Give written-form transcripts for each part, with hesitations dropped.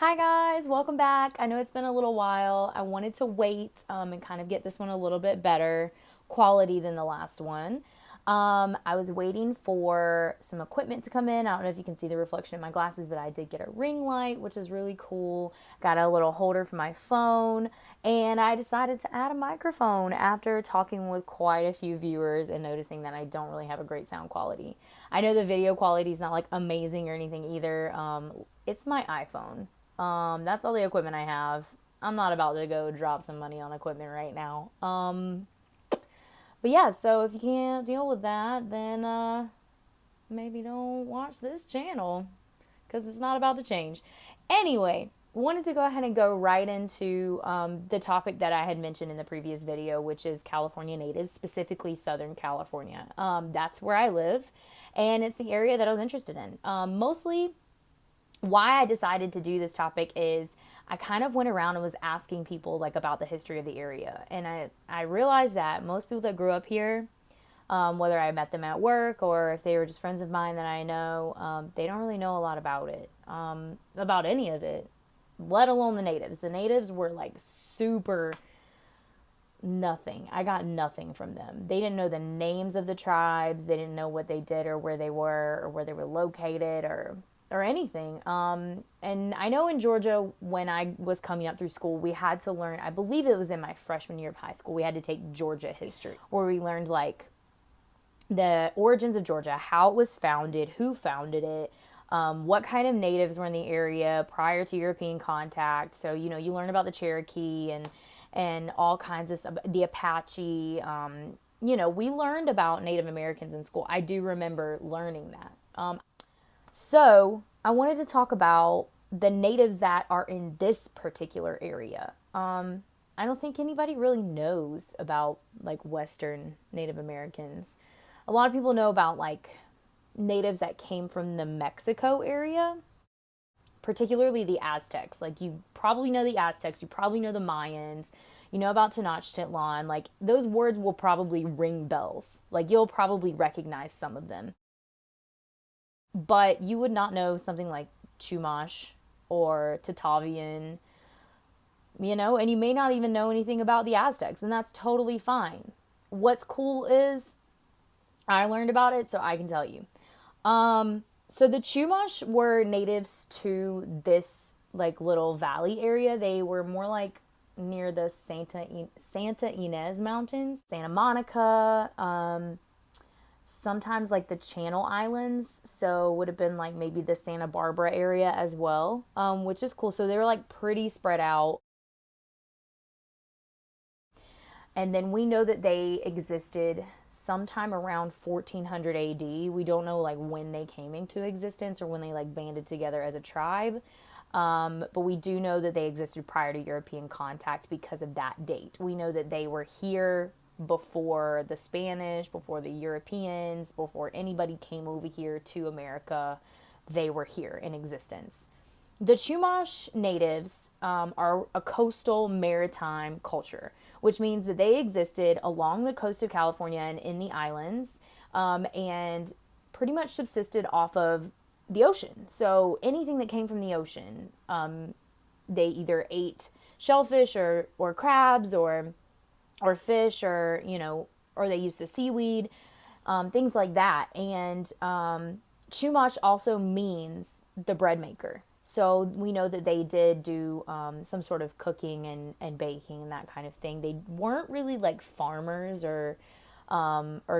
Hi guys, welcome back. I know it's been a little while. I wanted to wait and kind of get this one a little bit better quality than the last one. I was waiting for some equipment to come in. I don't know if you can see the reflection in my glasses, but I did get a ring light, which is really cool. Got a little holder for my phone, and I decided to add a microphone after talking with quite a few viewers and noticing that I don't really have a great sound quality. I know the video quality is not like amazing or anything either. It's my iPhone. That's all the equipment I have. I'm not about to go drop some money on equipment right now. But yeah, so if you can't deal with that, then maybe don't watch this channel because it's not about to change. Anyway, wanted to go ahead and go right into the topic that I had mentioned in the previous video, which is California natives, specifically Southern California. That's where I live, and it's the area that I was interested in. Mostly why I decided to do this topic is I kind of went around and was asking people like about the history of the area, and I realized that most people that grew up here, whether I met them at work or if they were just friends of mine that I know, they don't really know a lot about it, about any of it, let alone the natives. The natives were like super nothing. I got nothing from them. They didn't know the names of the tribes. They didn't know what they did or where they were or where they were located or anything. And I know in Georgia, when I was coming up through school, we had to learn, I believe it was in my freshman year of high school, we had to take Georgia history, where we learned like the origins of Georgia, how it was founded, who founded it, what kind of natives were in the area prior to European contact. So, you know, you learn about the Cherokee and all kinds of stuff, the Apache. You know, we learned about Native Americans in school. I do remember learning that. So I wanted to talk about the natives that are in this particular area. I don't think anybody really knows about like Western Native Americans. A lot of people know about like natives that came from the Mexico area, particularly the Aztecs. Like you probably know the Aztecs, you probably know the Mayans, you know about Tenochtitlan. Like those words will probably ring bells. Like you'll probably recognize some of them, but you would not know something like Chumash or Tatavian, you know, and you may not even know anything about the Aztecs, and that's totally fine. What's cool is I learned about it, so I can tell you. So the Chumash were natives to this like little valley area. They were more like near the Santa Ynez Mountains, Santa Monica, sometimes like the Channel Islands. So would have been like maybe the Santa Barbara area as well, which is cool. So they were like pretty spread out. And then we know that they existed sometime around 1400 AD. We don't know like when they came into existence or when they like banded together as a tribe. But we do know that they existed prior to European contact because of that date. We know that they were here before the Spanish, before the Europeans, before anybody came over here to America. They were here in existence. The Chumash natives are a coastal maritime culture, which means that they existed along the coast of California and in the islands, and pretty much subsisted off of the ocean. So anything that came from the ocean, they either ate shellfish or crabs or fish, or you know, or they used the seaweed, things like that. And Chumash also means the bread maker. So we know that they did do some sort of cooking and baking and that kind of thing. They weren't really like farmers or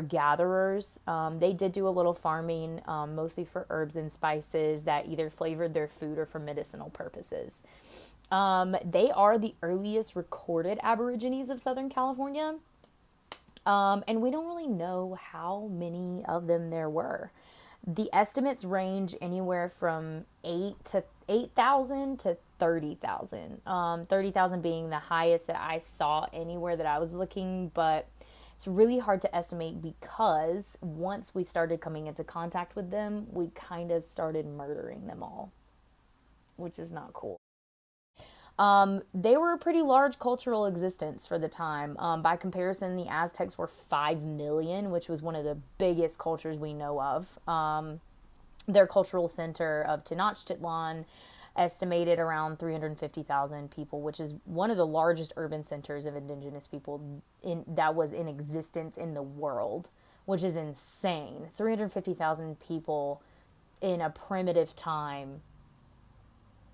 gatherers. They did do a little farming, mostly for herbs and spices that either flavored their food or for medicinal purposes. They are the earliest recorded Aborigines of Southern California. And we don't really know how many of them there were. The estimates range anywhere from 8,000 to 30,000. 30,000 being the highest that I saw anywhere that I was looking, but it's really hard to estimate because once we started coming into contact with them, we kind of started murdering them all, which is not cool. They were a pretty large cultural existence for the time. By comparison, the Aztecs were 5 million, which was one of the biggest cultures we know of. Their cultural center of Tenochtitlan estimated around 350,000 people, which is one of the largest urban centers of indigenous people that was in existence in the world, which is insane. 350,000 people in a primitive time.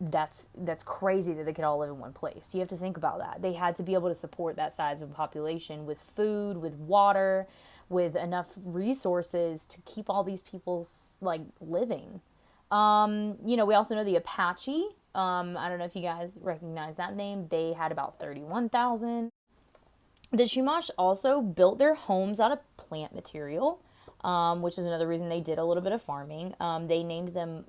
That's crazy that they could all live in one place. You have to think about that. They had to be able to support that size of a population with food, with water, with enough resources to keep all these people like living. We also know the Apache. I don't know if you guys recognize that name. They had about 31,000. The Chumash also built their homes out of plant material, which is another reason they did a little bit of farming. They named them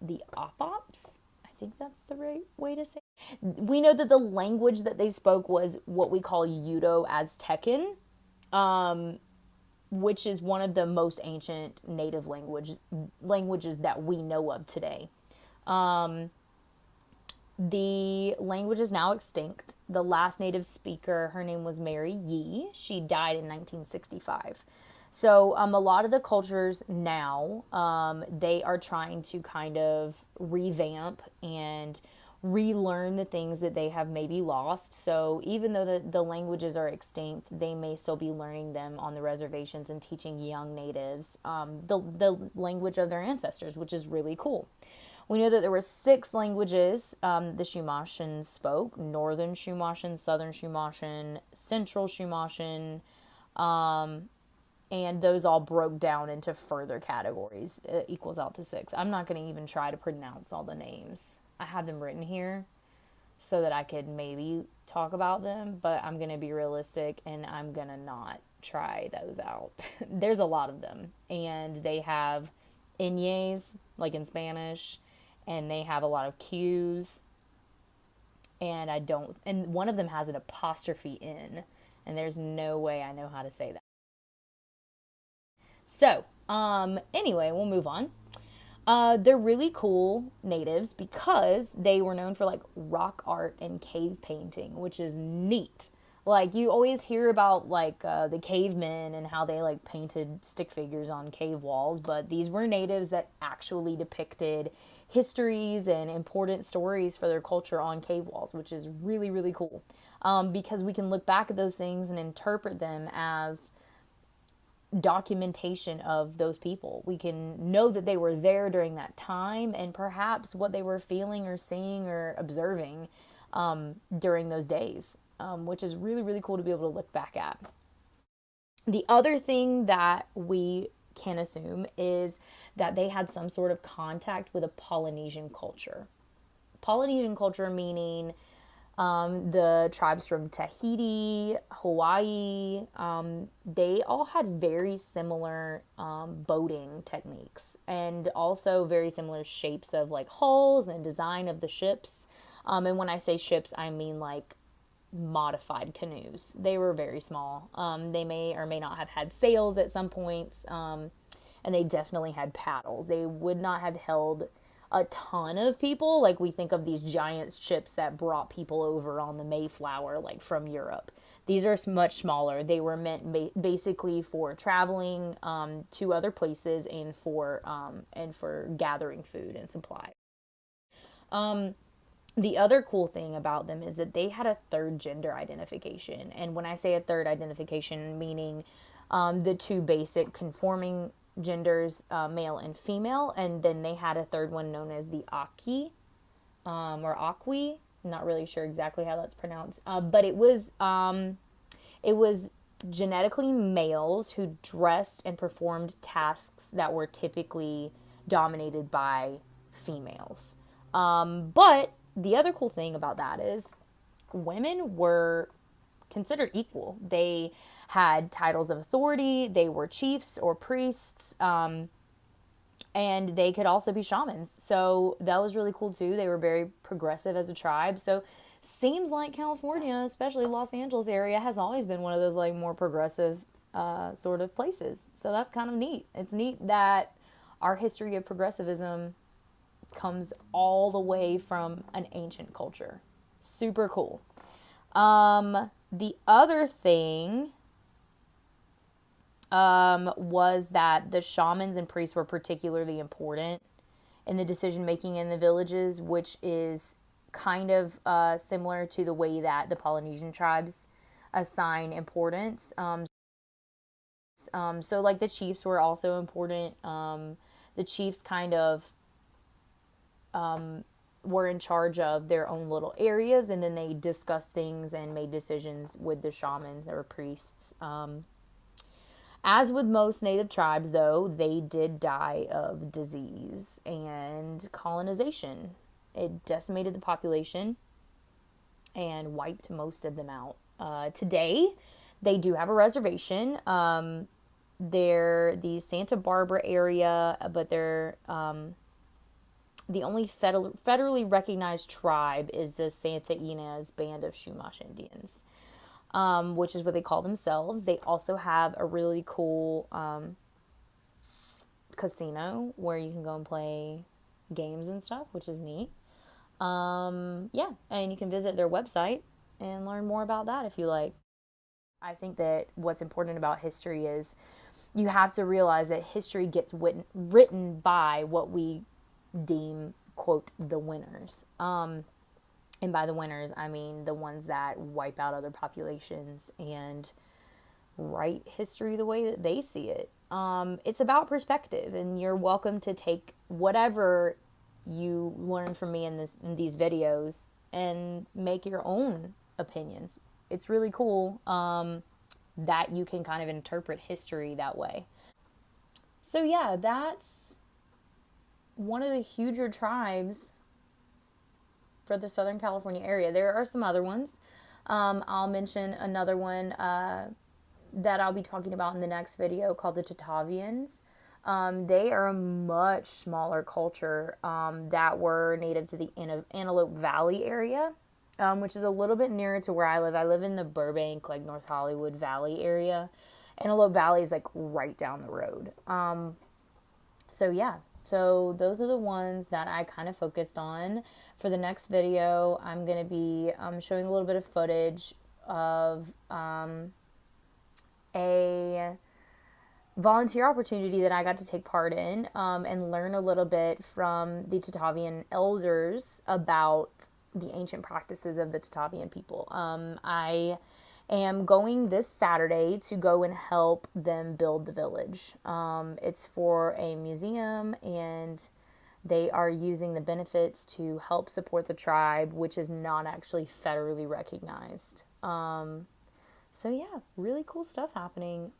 the Opops. I think that's the right way to say it. We know that the language that they spoke was what we call Uto-Aztecan, which is one of the most ancient native languages that we know of today. The language is now extinct. The last native speaker, her name was Mary Yee. She died in 1965. So a lot of the cultures now, they are trying to kind of revamp and relearn the things that they have maybe lost. So even though the languages are extinct, they may still be learning them on the reservations and teaching young natives the language of their ancestors, which is really cool. We know that there were 6 languages the Chumashan spoke: Northern Chumashan, Southern Chumashan, Central Chumashan, and those all broke down into further categories. It equals out to 6. I'm not going to even try to pronounce all the names. I have them written here so that I could maybe talk about them, but I'm going to be realistic and I'm going to not try those out. There's a lot of them, and they have Inye's, like in Spanish, and they have a lot of Q's, and one of them has an apostrophe in, and there's no way I know how to say that. So, anyway, we'll move on. They're really cool natives because they were known for like rock art and cave painting, which is neat. Like you always hear about like the cavemen and how they like painted stick figures on cave walls, but these were natives that actually depicted histories and important stories for their culture on cave walls, which is really, really cool. Because we can look back at those things and interpret them as documentation of those people. We can know that they were there during that time and perhaps what they were feeling or seeing or observing during those days, which is really, really cool to be able to look back at. The other thing that we can assume is that they had some sort of contact with a Polynesian culture. Polynesian culture meaning the tribes from Tahiti, Hawaii, they all had very similar boating techniques and also very similar shapes of like hulls and design of the ships. And when I say ships, I mean like modified canoes. They were very small. They may or may not have had sails at some points, and they definitely had paddles. They would not have held a ton of people like we think of these giant ships that brought people over on the Mayflower like from Europe. These are much smaller. They were meant basically for traveling to other places and for gathering food and supply. The other cool thing about them is that they had a third gender identification. And when I say a third identification, meaning the 2 basic conforming genders, male and female, and then they had a third one known as the Aki, or Akwi. I'm not really sure exactly how that's pronounced, but it was genetically males who dressed and performed tasks that were typically dominated by females. But the other cool thing about that is women were considered equal. They had titles of authority, they were chiefs or priests, and they could also be shamans. So that was really cool too. They were very progressive as a tribe. So seems like California, especially Los Angeles area, has always been one of those like more progressive sort of places. So that's kind of neat. It's neat that our history of progressivism comes all the way from an ancient culture. Super cool. The other thing was that the shamans and priests were particularly important in the decision making in the villages, which is kind of similar to the way that the Polynesian tribes assign importance. So like the chiefs were also important. The chiefs kind of were in charge of their own little areas, and then they discussed things and made decisions with the shamans or priests. As with most native tribes, though, they did die of disease and colonization. It decimated the population and wiped most of them out. Today, they do have a reservation. They're the Santa Barbara area, but they're the only federally recognized tribe is the Santa Ynez Band of Chumash Indians, which is what they call themselves. They also have a really cool casino where you can go and play games and stuff, which is neat. Yeah, and you can visit their website and learn more about that if you like. I think that what's important about history is you have to realize that history gets written by what we deem, quote, the winners. And by the winners, I mean the ones that wipe out other populations and write history the way that they see it. It's about perspective, and you're welcome to take whatever you learn from me in these videos and make your own opinions. It's really cool that you can kind of interpret history that way. So yeah, that's one of the huger tribes for the Southern California area. There are some other ones. I'll mention another one that I'll be talking about in the next video called the Tatavians. They are a much smaller culture that were native to the Antelope Valley area, which is a little bit nearer to where I live. I live in the Burbank, like North Hollywood Valley area. Antelope Valley is like right down the road. So yeah, so those are the ones that I kind of focused on. For the next video, I'm going to be showing a little bit of footage of a volunteer opportunity that I got to take part in and learn a little bit from the Tatavian elders about the ancient practices of the Tatavian people. I am going this Saturday to go and help them build the village. It's for a museum, and they are using the benefits to help support the tribe, which is not actually federally recognized. So yeah, really cool stuff happening.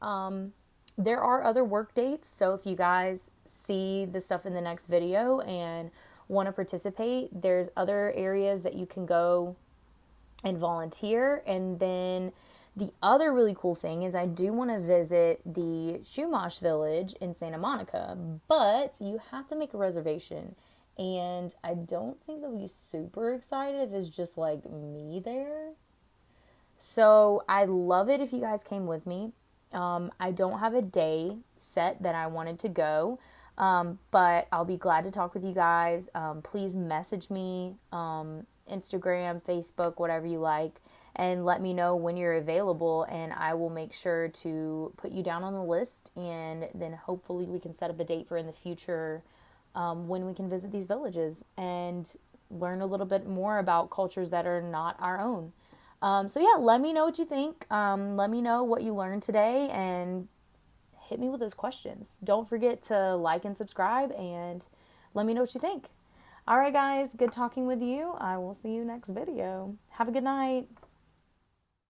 There are other work dates, so if you guys see the stuff in the next video and want to participate, there's other areas that you can go and volunteer. And then the other really cool thing is I do want to visit the Chumash village in Santa Monica, but you have to make a reservation. And I don't think they'll be super excited if it's just like me there. So I'd love it if you guys came with me. I don't have a day set that I wanted to go, but I'll be glad to talk with you guys. Please message me, Instagram, Facebook, whatever you like, and let me know when you're available, and I will make sure to put you down on the list, and then hopefully we can set up a date for in the future when we can visit these villages and learn a little bit more about cultures that are not our own. So yeah, let me know what you think. Let me know what you learned today, and hit me with those questions. Don't forget to like and subscribe, and let me know what you think. All right, guys, good talking with you. I will see you next video. Have a good night.